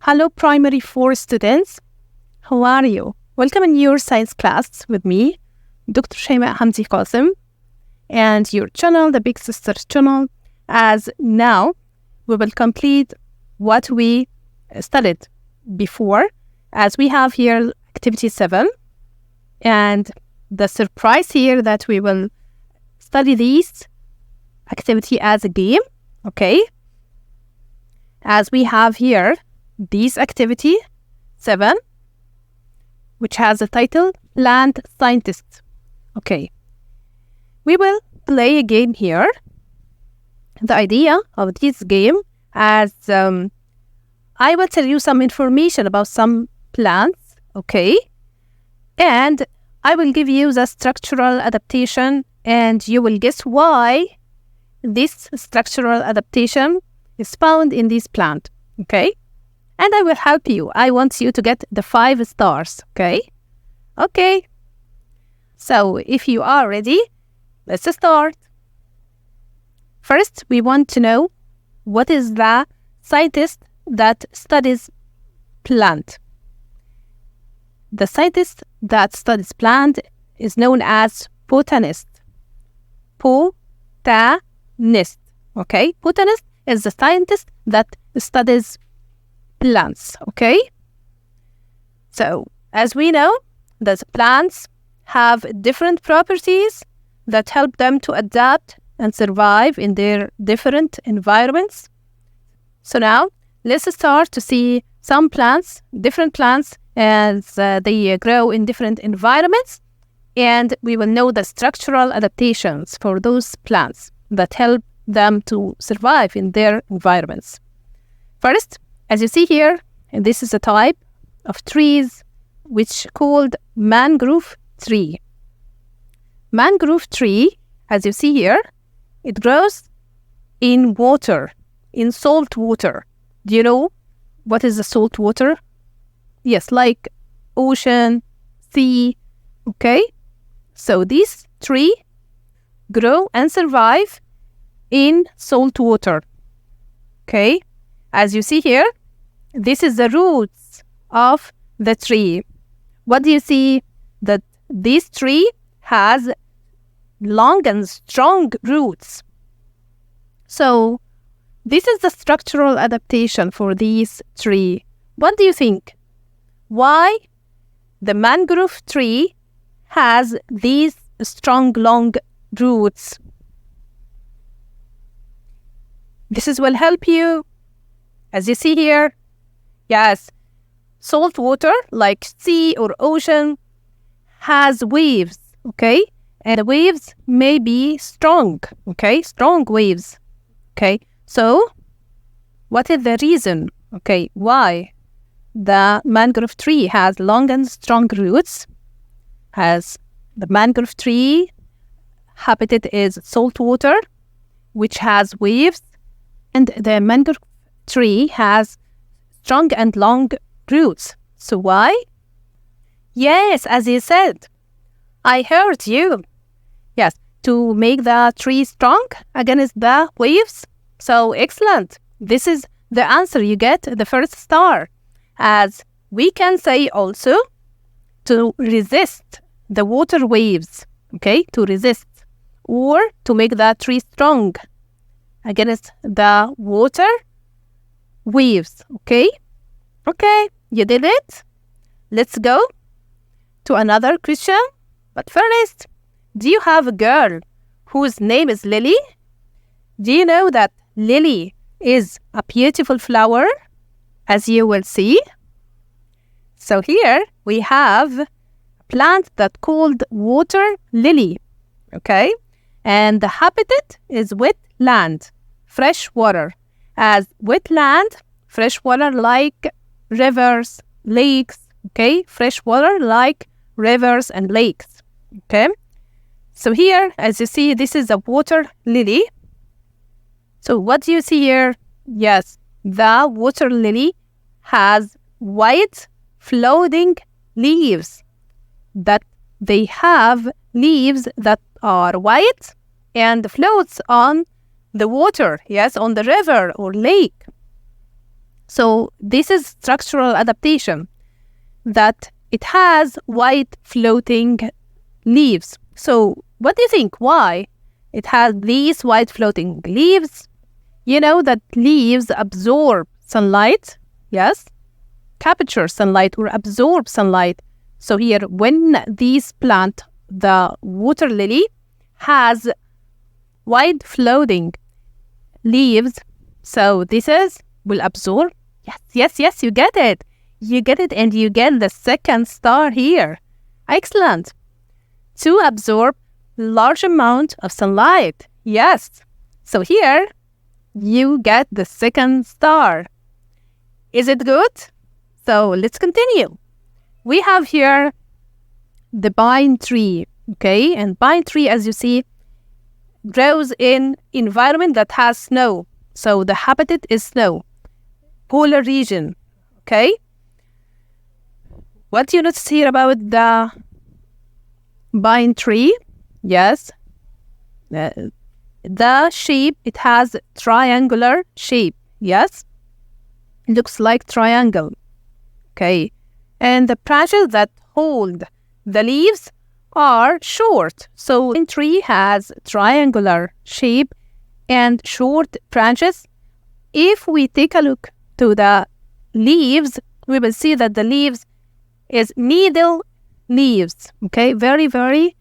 Hello Primary 4 students, how are you? Welcome in your science class with me, Dr. Shaimaa Hamdy Kassem, and your channel, the Big Sister channel, as now we will complete what we studied before, as we have here activity 7, and the surprise here that we will study this activity as a game, okay? As we have here this activity 7, which has a title, Plant Scientist. Okay, we will play a game here. The idea of this game, as I will tell you some information about some plants, okay? And I will give you the structural adaptation, and you will guess why this structural adaptation is found in this plant, okay? And I will help you. I want you to get the 5 stars, okay? Okay. So if you are ready, let's start. First, we want to know what is the scientist that studies plant. The scientist that studies plant is known as botanist. Botanist, okay? Botanist is the scientist that studies plants, okay? So, as we know, that plants have different properties that help them to adapt and survive in their different environments. So now, let's start to see some plants, different plants, as they grow in different environments, and we will know the structural adaptations for those plants that help them to survive in their environments. First, as you see here, this is a type of trees which called mangrove tree. Mangrove tree, as you see here, it grows in water, in salt water. Do you know what is the salt water? Yes, like ocean, sea, okay? So this tree grow and survive in salt water, okay? As you see here, this is the roots of the tree. What do you see? That this tree has long and strong roots. So this is the structural adaptation for this tree. What do you think? Why the mangrove tree has these strong, long roots? This will help you. As you see here, yes, salt water like sea or ocean has waves, okay? And the waves may be strong, okay? Strong waves, okay? So, what is the reason, okay, why the mangrove tree has long and strong roots? As the mangrove tree habitat is salt water, which has waves, and the mangrove tree has strong and long roots. So why? Yes, as you said, I heard you. Yes, to make the tree strong against the waves. So excellent. This is the answer. You get the first star. As we can say also to resist the water waves, okay, to resist, or to make the tree strong against the water waves, okay? Okay, you did it. Let's go to another question. But first, do you have a girl whose name is Lily? Do you know that lily is a beautiful flower, as you will see? So here we have a plant that called water lily, okay? And the habitat is wet land, fresh water. As wetland, fresh water like rivers, lakes, okay? Fresh water like rivers and lakes, okay? So here, as you see, this is a water lily. So what do you see here? Yes, the water lily has white floating leaves. That they have leaves that are white and floats on the water, yes, on the river or lake. So this is structural adaptation, that it has white floating leaves. So what do you think? Why it has these white floating leaves? You know that leaves absorb sunlight, yes? Capture sunlight or absorb sunlight. So here, when these plant, the water lily has white floating leaves, so this is will absorb. Yes, you get it. You get it, and you get the second star here. Excellent. To absorb large amount of sunlight. Yes. So here, you get the second star. Is it good? So let's continue. We have here the pine tree, okay? And pine tree, as you see, grows in environment that has snow. So the habitat is snow, polar region, okay? What do you notice here about the pine tree? Yes. The shape, it has triangular shape. Yes. Looks like triangle. Okay. And the branches that hold the leaves are short. So the tree has triangular shape and short branches. If we take a look to the leaves, we will see that the leaves is needle leaves. Okay. Very, very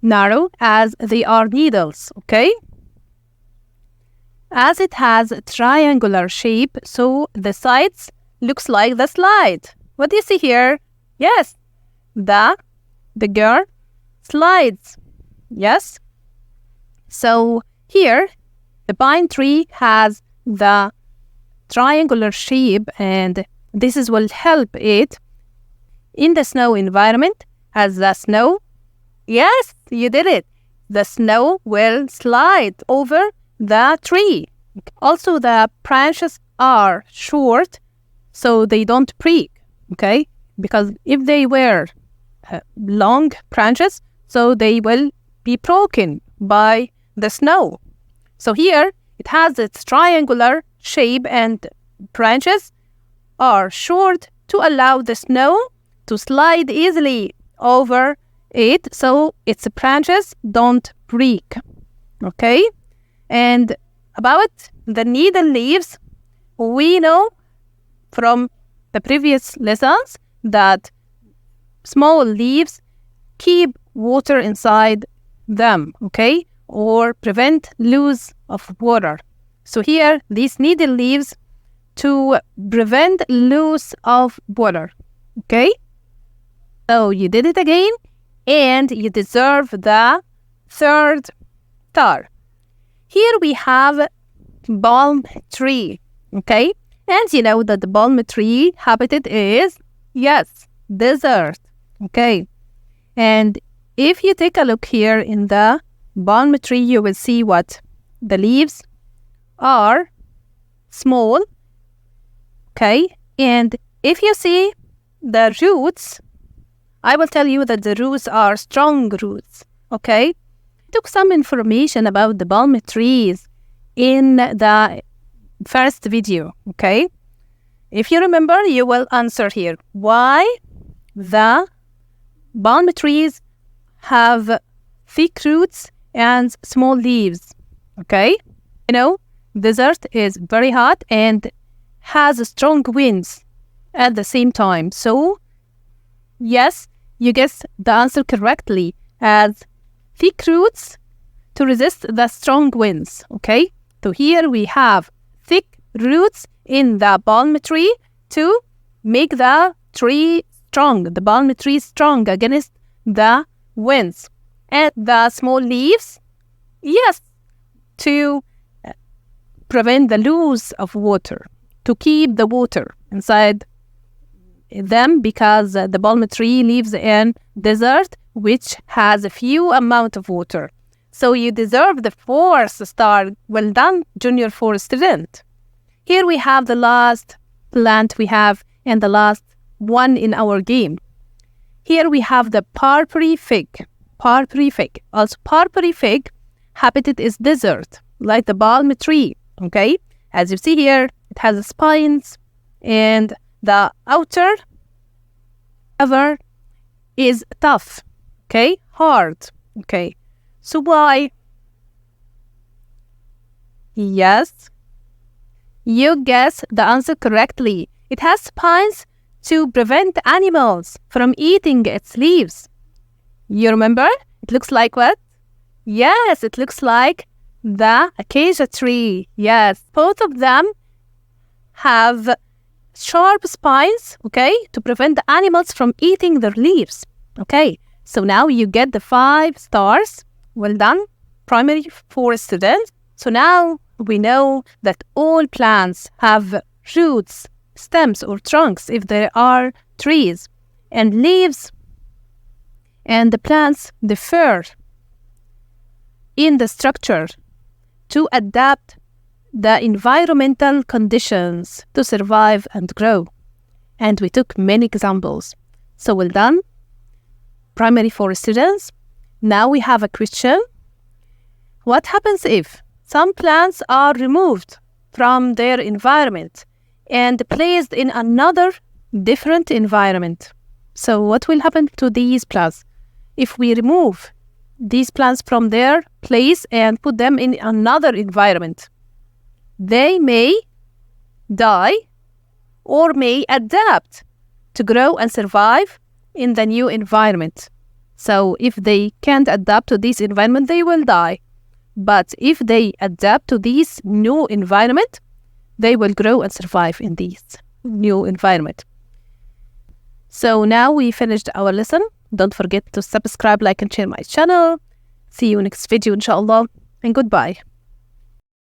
narrow, as they are needles, okay? As it has a triangular shape, so the sides looks like the slide. What do you see here? Yes, the girl slides. Yes. So here, the pine tree has the triangular shape, and this is will help it in the snow environment. As the snow, yes, you did it. The snow will slide over the tree. Also, the branches are short, so they don't break, okay? Because if they were long branches, so they will be broken by the snow. So here, it has its triangular shape, and branches are short to allow the snow to slide easily over it, so its branches don't break, okay? And about the needle leaves, we know from the previous lessons that small leaves keep water inside them, okay? Or prevent loss of water. So here, these needle leaves to prevent loss of water, okay? So you did it again, and you deserve the third star. Here we have palm tree, okay? And you know that the palm tree habitat is, yes, desert, okay? And if you take a look here in the palm tree, you will see what? The leaves are small, okay? And if you see the roots, I will tell you that the roots are strong roots, okay? I took some information about the palm trees in the first video, okay? If you remember, you will answer here. Why the palm trees have thick roots and small leaves, okay? You know, desert is very hot and has strong winds at the same time. So, yes, you guessed the answer correctly, as thick roots to resist the strong winds, okay? So here we have thick roots in the palm tree to make the tree strong, the palm tree strong against the winds. And the small leaves, yes, to prevent the loss of water, to keep the water inside them, because the palm tree lives in desert, which has a few amount of water. So you deserve the fourth star. Well done, junior 4 student. Here we have the last plant we have and the last one in our game. Here we have the barbary fig. Barbary fig. Also, barbary fig habitat is desert, like the palm tree, okay? As you see here, It has spines, and the outer cover is tough, okay, hard, okay. So why? Yes, you guessed the answer correctly. It has spines to prevent animals from eating its leaves. You remember? It looks like what? Yes, it looks like the acacia tree. Yes, both of them have sharp spines, okay, to prevent the animals from eating their leaves. Okay, so now you get the 5 stars. Well done, primary 4 students. So now we know that all plants have roots, stems or trunks if they are trees, and leaves, and the plants differ in the structure to adapt the environmental conditions to survive and grow. And we took many examples. So well done, primary 4 students. Now we have a question. What happens if some plants are removed from their environment and placed in another different environment? So what will happen to these plants if we remove these plants from their place and put them in another environment? They may die or may adapt to grow and survive in the new environment. So if they can't adapt to this environment, they will die. But if they adapt to this new environment, they will grow and survive in this new environment. So now we finished our lesson. Don't forget to subscribe, like, and share my channel. See you next video, inshallah, and goodbye.